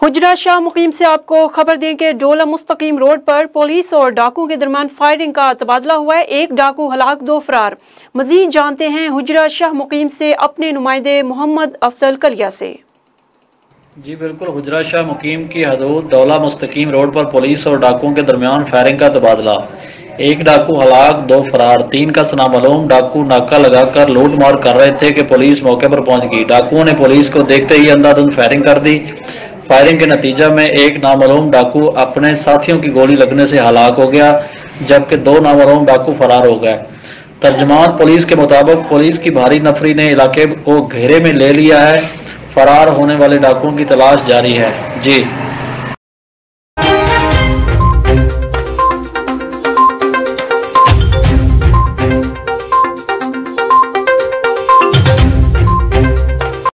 हुजरा शाह मुकीम से आपको खबर दें कि डोला मुस्तकीम रोड पर पुलिस और डाकुओं के दरमियान फायरिंग का तबादला हुआ है। एक डाकू हलाक, 2 फरार। मजीद जानते हैं हुजरा शाह मुकीम से अपने नुमाइंदे मोहम्मद अफजल कलिया से। जी बिल्कुल, हुजरा शाह मुकीम की हदूद डोला मुस्तकीम रोड पर पुलिस और डाकुओं के दरमियान फायरिंग का तबादला। एक डाकू हलाक, 2 फरार। 3 का सनामालूम डाकू नाका लगाकर लूट मार कर रहे थे कि पुलिस मौके पर पहुंच गई। डाकुओं ने पुलिस को देखते ही अंधाधुंध फायरिंग कर दी। फायरिंग के नतीजा में एक नामालूम डाकू अपने साथियों की गोली लगने से हलाक हो गया, जबकि 2 नामालूम डाकू फरार हो गए। तर्जमान पुलिस के मुताबिक पुलिस की भारी नफरी ने इलाके को घेरे में ले लिया है। फरार होने वाले डाकुओं की तलाश जारी है। जी।